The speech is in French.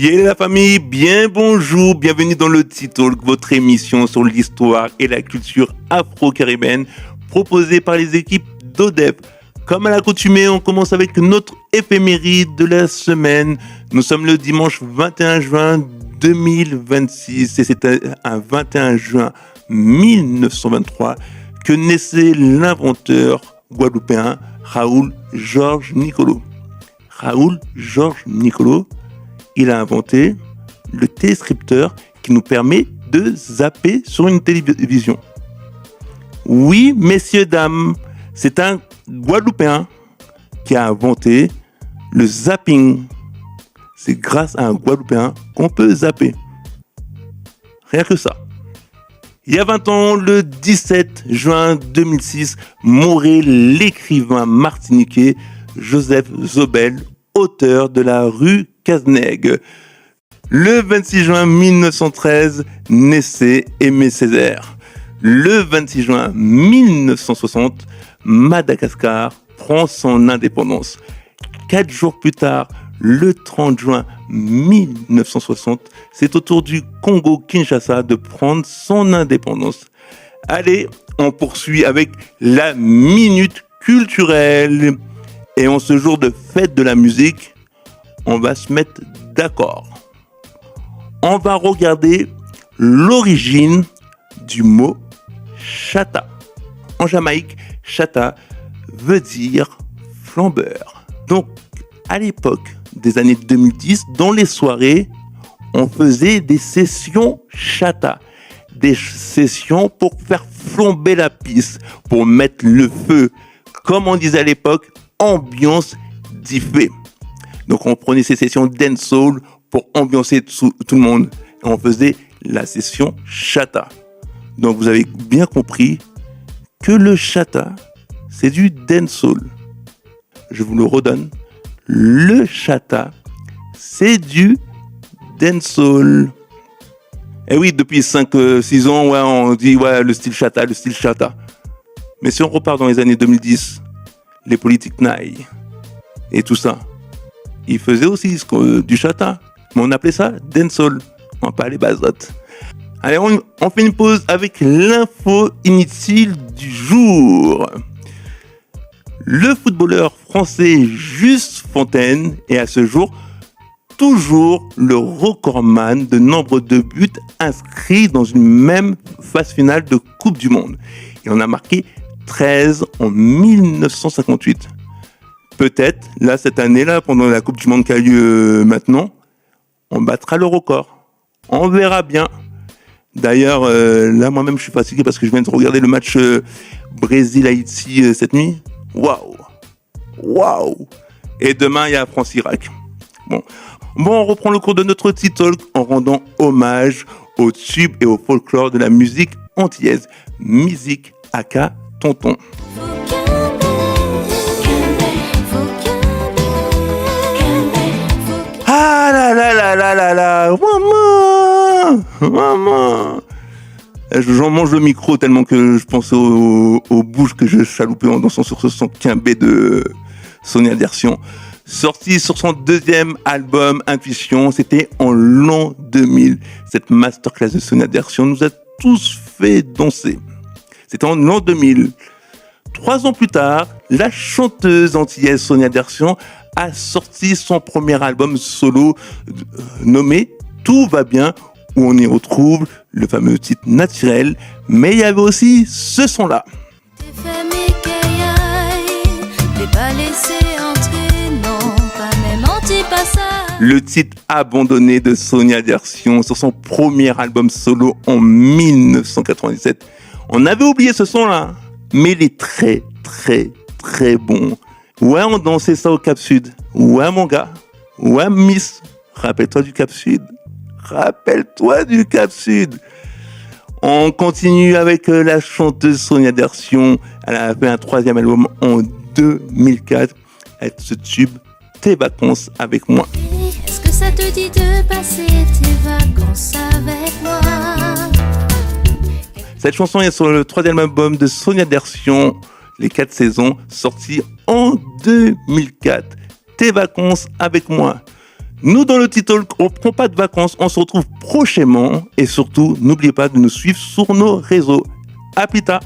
Yeah la famille, bien bonjour, bienvenue dans le T-Talk, votre émission sur l'histoire et la culture afro-caribéenne proposée par les équipes d'ODEP. Comme à l'accoutumée, on commence avec notre éphéméride de la semaine. Nous sommes le dimanche 21 juin 2026 et c'est un 21 juin 1923 que naissait l'inventeur guadeloupéen Raoul Georges Nicolot. Raoul Georges Nicolot, il a inventé le téléscripteur qui nous permet de zapper sur une télévision. Oui, messieurs, dames, c'est un Guadeloupéen qui a inventé le zapping. C'est grâce à un Guadeloupéen qu'on peut zapper. Rien que ça. Il y a 20 ans, le 17 juin 2006, mourait l'écrivain martiniquais Joseph Zobel, auteur de La rue Cazeneuve. Le 26 juin 1913, naissait Aimé Césaire. Le 26 juin 1960, Madagascar prend son indépendance. 4 jours plus tard, le 30 juin 1960, c'est au tour du Congo-Kinshasa de prendre son indépendance. Allez, on poursuit avec la minute culturelle. Et en ce jour de fête de la musique, on va se mettre d'accord. On va regarder l'origine du mot chata. En Jamaïque, chata veut dire flambeur. Donc, à l'époque des années 2010, dans les soirées, on faisait des sessions chata. Des sessions pour faire flamber la piste, pour mettre le feu. Comme on disait à l'époque, ambiance diffée. Donc on prenait ces sessions dancehall pour ambiancer tout le monde. Et on faisait la session chata. Donc vous avez bien compris que le chata, c'est du dancehall. Je vous le redonne. Le chata, c'est du dancehall. Et oui, depuis 5-6 ans, ouais, on dit le style chata. Mais si on repart dans les années 2010, les politiques naïs et tout ça, ils faisaient aussi du chata, mais on appelait ça dancehall, on pas les bazottes. Allez, on fait une pause avec l'info inutile du jour. Le footballeur français Juste Fontaine est à ce jour toujours le recordman de nombre de buts inscrits dans une même phase finale de Coupe du Monde. Il en a marqué 13 en 1958. Peut-être, là, cette année-là, pendant la Coupe du Monde qui a lieu maintenant, on battra le record. On verra bien. D'ailleurs, là, moi-même, je suis fatigué parce que je viens de regarder le match Brésil-Haïti cette nuit. Waouh. Et demain, il y a France-Irak. Bon, on reprend le cours de notre T-Talk en rendant hommage au tube et au folklore de la musique antillaise. Musique aka Tonton. Ah là, maman. J'en mange le micro tellement que je pense aux bouches que je chaloupais en dansant sur ce son quimbé de Sonia Dersion. Sorti sur son deuxième album Intuition, c'était en l'an 2000. Cette masterclass de Sonia Dersion nous a tous fait danser. C'était en l'an 2000. 3 ans plus tard, la chanteuse antillaise Sonia Dersion a sorti son premier album solo nommé Tout va bien, où on y retrouve le fameux titre Naturel, mais il y avait aussi ce son-là. Le titre Abandonné de Sonia Dersion sur son premier album solo en 1997. On avait oublié ce son-là, mais il est très, très, très bon. Ouais, on dansait ça au Cap Sud. Ouais, mon gars. Ouais, Miss. Rappelle-toi du Cap Sud. On continue avec la chanteuse Sonia Dersion. Elle a fait un 3e album en 2004. Elle se tube Tes vacances avec moi. Est-ce que ça te dit de passer tes vacances avec moi? Cette chanson est sur le 3e album de Sonia Dersion, Les 4 saisons, sorti en 2004. Tes vacances avec moi. Nous, dans le T-Talk, on prend pas de vacances, on se retrouve prochainement. Et surtout, n'oubliez pas de nous suivre sur nos réseaux. À plus tard.